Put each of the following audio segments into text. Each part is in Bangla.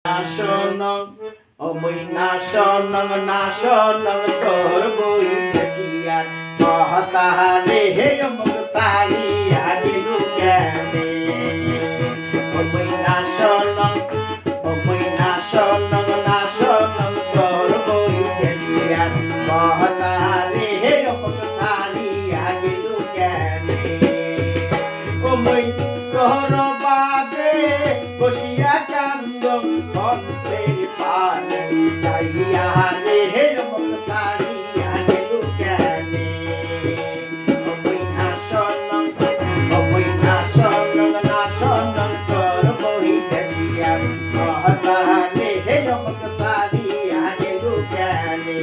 Nasionong, omoy nasionong তোর বৈদেশিয়ার মহতারে হে অমুক সারিয়া দিলু জ্ঞানে ওমই নাsionong তোর বৈদেশিয়ার মহতারে হে অমুক সারিয়া দিলু জ্ঞানে ওমই তোর বাদে বসিয়া কান্দন অন্তের পানে চাইয়া রে হে অমুক সারিয়া দিলু জ্ঞানে ওমই নাsionong তোর বৈদেশিয়ার মহতারে হে অমুক সারিয়া দিলু জ্ঞানে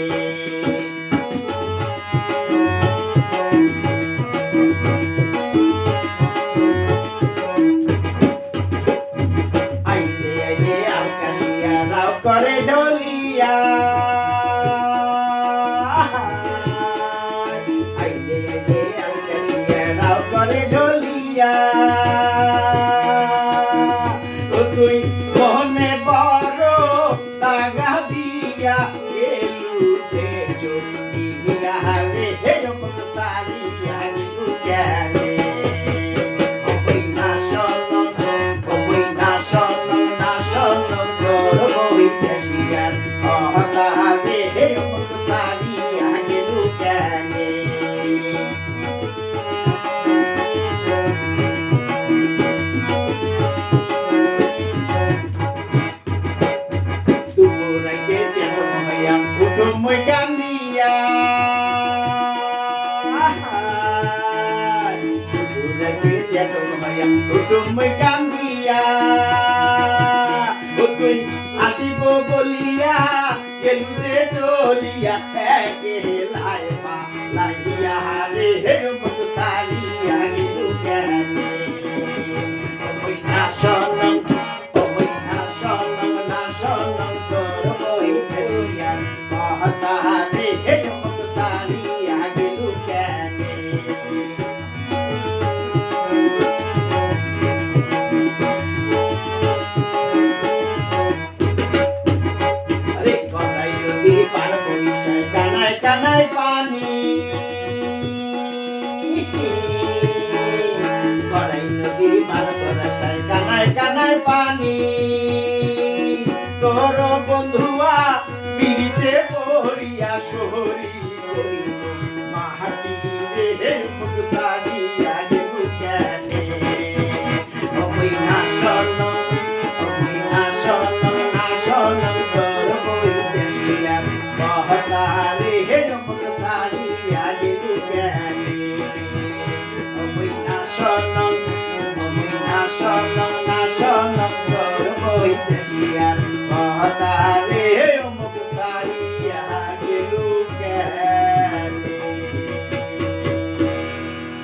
করে ঢলিয়া আইলে আকাশিয়া রাও করে ঢলিয়া ও তুই মনে বড় তাগা দিয়া এলু যে চলিয়া রে হে অমুক সারিয়া দিলু জ্ঞানে ওমই নাsionong তোর বৈদেশিয়ার মহতারে হে অমুক সারিয়া দিলু জ্ঞানে দুপুরাইতে চেতন হইয়া কুটুম্বই কান্দিয়া দুপুরাইতে চেতন হইয়া কুটুম্বই কান্দিয়া তুই আসিব বলিয়া গেলু যে চলিয়া একেলাই পালাইয়া রে হে অমুক সারিয়া দিলু জ্ঞানে ওমই নাsionong তোর বৈদেশিয়ার মহতারে হে অমুক সারিয়া দিলু জ্ঞানে কানাই পানি করাই নদী পার বরসায় কানাই পানি তোর বন্ধুয়া পিড়িতে পড়িয়া শহরি মাহাতি রে মুখ সারিয়া দিলু জ্ঞানে ওমই নাsionong তোর বৈদেশিয়ার মহতারে হে অমুক সারিয়া দিলু জ্ঞানে ওমই নাsionong তোর বৈদেশিয়ার মহতারে